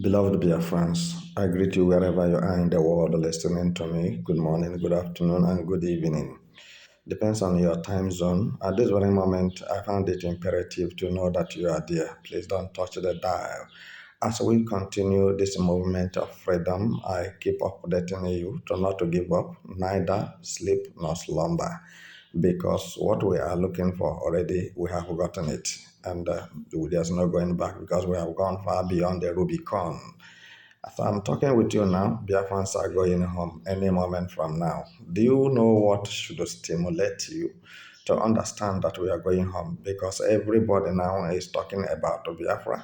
Beloved Biafrans, I greet you wherever you are in the world listening to me. Good morning, good afternoon, and good evening. Depends on your time zone. At this very moment, I found it imperative to know that you are there. Please don't touch the dial. As we continue this movement of freedom, I keep updating you to not to give up, neither sleep nor slumber, because what we are looking for already, we have gotten it. And there's no going back because we have gone far beyond the Rubicon. As I'm talking with you now, Biafrans are going home any moment from now. Do you know what should stimulate you to understand that we are going home? Because everybody now is talking about Biafra,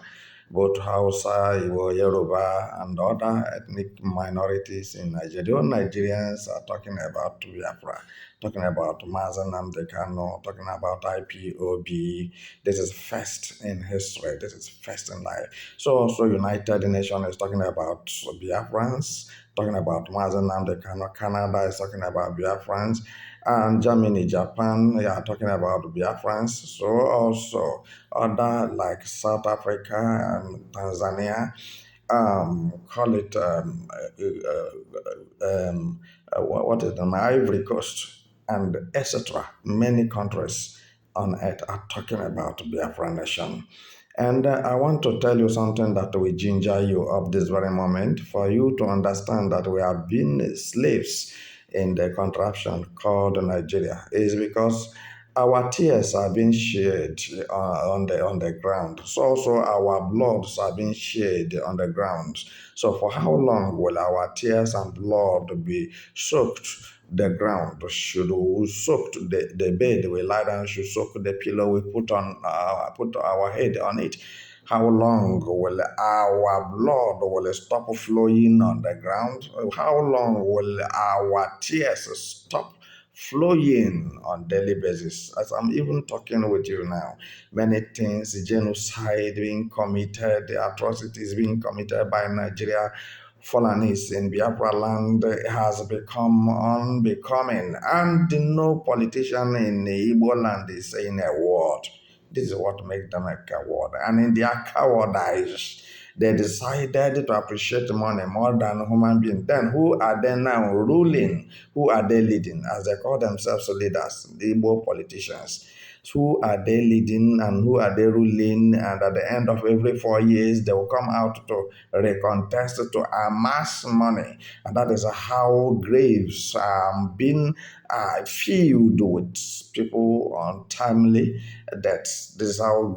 both Hausa, Igbo, Yoruba, and other ethnic minorities in Nigeria. All Nigerians are talking about Biafra, talking about Mazen Nnamdi Kanu, talking about IPOB. This is first in history. This is first in life. So also United Nations is talking about Biafrans, talking about Mazen Nnamdi Kanu. Canada is talking about Biafrans. And Germany, Japan, they are talking about Biafrans. So also other like South Africa and Tanzania, call it what is the Ivory Coast and etc. Many countries on earth are talking about Biafra nation. And I want to tell you something that will ginger you up this very moment for you to understand that we have been slaves in the contraption called Nigeria. Is because our tears are being shed on the ground. So also our bloods are being shed on the ground. So for how long will our tears and blood be soaked the ground? Should we soak the bed we lie down? Should soak the pillow we put our head on it? How long will our blood will stop flowing on the ground? How long will our tears stop flowing on daily basis? As I'm even talking with you now, many things, genocide being committed, the atrocities being committed by Nigeria, Fulanis in Biafra land has become unbecoming, and no politician in Igbo land is saying a word. This is what makes them a coward. And in their cowardice, they decided to appreciate money more than human beings. Then who are they now ruling? Who are they leading? As they call themselves leaders, the Igbo politicians. Who are they leading and who are they ruling? And at the end of every 4 years, they will come out to recontest to amass money. And that is how graves are being filled with people untimely deaths. This is how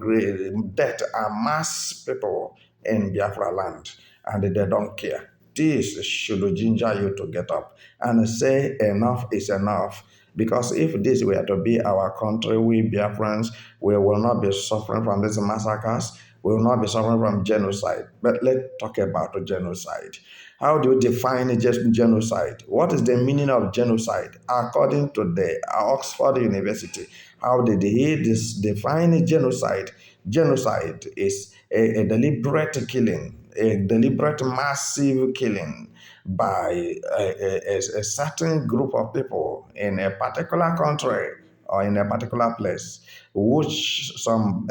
death amass people in Biafra land, and they don't care. This should ginger you to get up and say enough is enough. Because if this were to be our country, we Biafrans, we will not be suffering from these massacres. We will not be suffering from genocide. But let's talk about genocide. How do you define genocide? What is the meaning of genocide? According to the Oxford University, how did he define genocide? Genocide is a deliberate killing, a deliberate massive killing by a certain group of people in a particular country or in a particular place, which some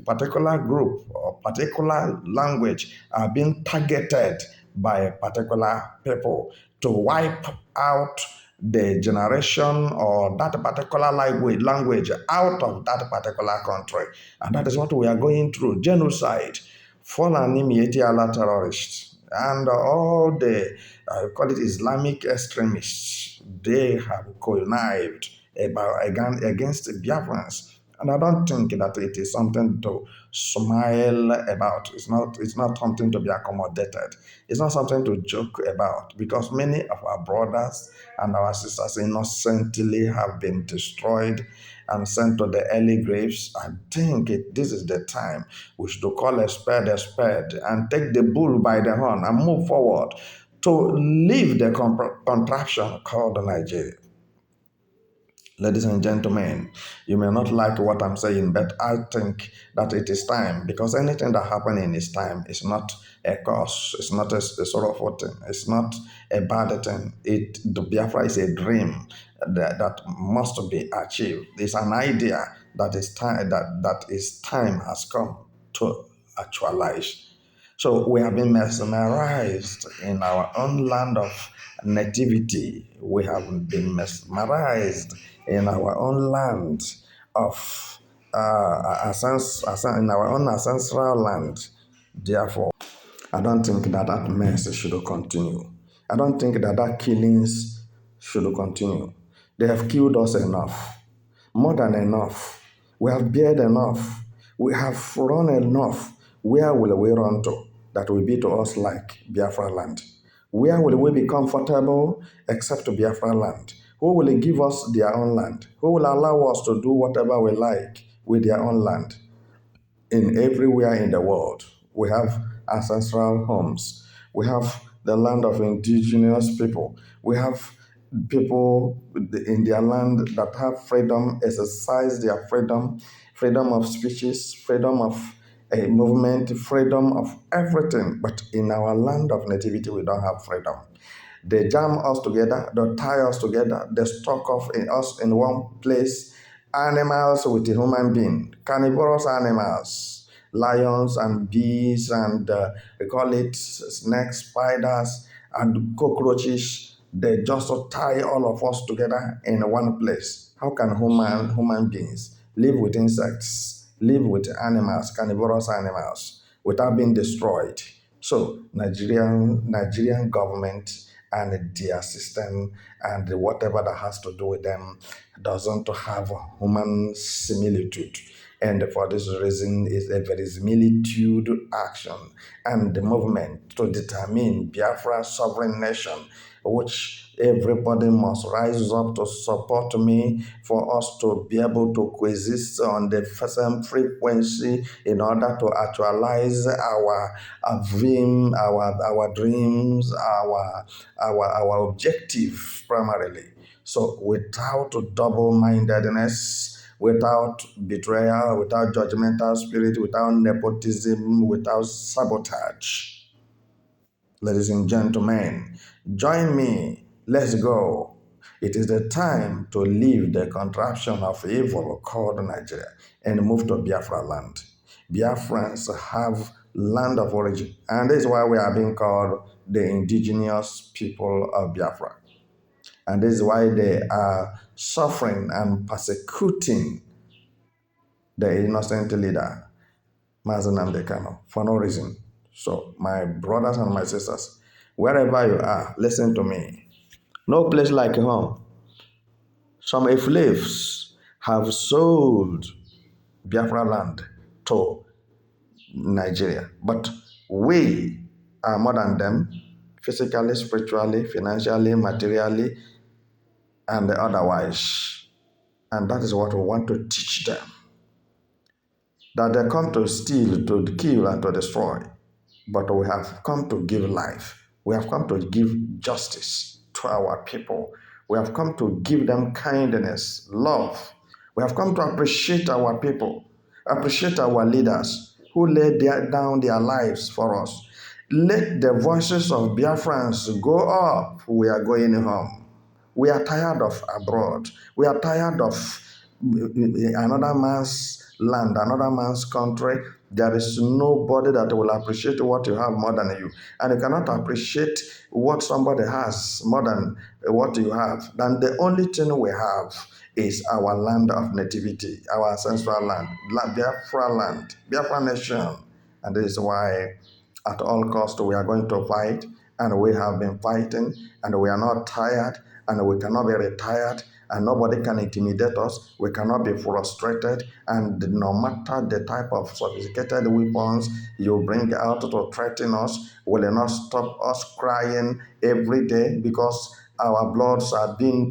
particular group or particular language are being targeted by particular people to wipe out the generation or that particular language out of that particular country. And that is what we are going through. Genocide, fallen Imietiala terrorists, and all the, call it Islamic extremists, they have connived against Biafrans. And I don't think that it is something to smile about. It's not something to be accommodated. It's not something to joke about, because many of our brothers and our sisters innocently have been destroyed and sent to the early graves. I think this is the time we should call a spade and take the bull by the horn and move forward to leave the contraption called Nigeria. Ladies and gentlemen, you may not like what I'm saying, but I think that it is time, because anything that happens in its time is not a curse, it's not a sorrowful thing, it's not a bad thing. The Biafra is a dream that must be achieved. It's an idea that is time has come to actualize. So we have been mesmerized in our own land of nativity. We have been mesmerized in our own land of in our own ancestral land. Therefore, I don't think that that mess should continue. I don't think that that killings should continue. They have killed us enough, more than enough. We have bared enough. We have run enough. Where will we run to that will be to us like Biafra land? Where will we be comfortable except to Biafra land? Who will give us their own land? Who will allow us to do whatever we like with their own land? In everywhere in the world. We have ancestral homes. We have the land of indigenous people. We have people in their land that have freedom, exercise their freedom, freedom of speeches, freedom of a movement, freedom of everything. But in our land of nativity, we don't have freedom. They jam us together, they tie us together, they stock off in us in one place. Animals with a human being, carnivorous animals, lions and bees, and we call it snakes, spiders, and cockroaches. They just tie all of us together in one place. How can human beings live with insects, live with animals, carnivorous animals, without being destroyed? So Nigerian government and their system and whatever that has to do with them doesn't have human similitude. And for this reason, is a verisimilitude action and the movement to determine Biafra sovereign nation, which everybody must rise up to support me for us to be able to coexist on the same frequency in order to actualize our dream, our dreams, our objective primarily. So without double-mindedness, without betrayal, without judgmental spirit, without nepotism, without sabotage. Ladies and gentlemen, join me. Let's go. It is the time to leave the contraption of evil called Nigeria and move to Biafra land. Biafrans have land of origin, and this is why we are being called the indigenous people of Biafra. And this is why they are suffering and persecuting the innocent leader, Nnamdi Kanu, for no reason. So, my brothers and my sisters, wherever you are, listen to me. No place like home. Some slaves have sold Biafra land to Nigeria, but we are more than them physically, spiritually, financially, materially, and otherwise. And that is what we want to teach them. That they come to steal, to kill, and to destroy. But we have come to give life. We have come to give justice to our people. We have come to give them kindness, love. We have come to appreciate our people, appreciate our leaders who laid down their lives for us. Let the voices of Biafrans go up. We are going home. We are tired of abroad. We are tired of another man's land, another man's country. There is nobody that will appreciate what you have more than you. And you cannot appreciate what somebody has more than what you have. Then the only thing we have is our land of nativity, our ancestral land, Biafra nation. And this is why at all costs we are going to fight, and we have been fighting, and we are not tired, and we cannot be retired, and nobody can intimidate us. We cannot be frustrated, and no matter the type of sophisticated weapons you bring out to threaten us will not stop us crying every day because our bloods are being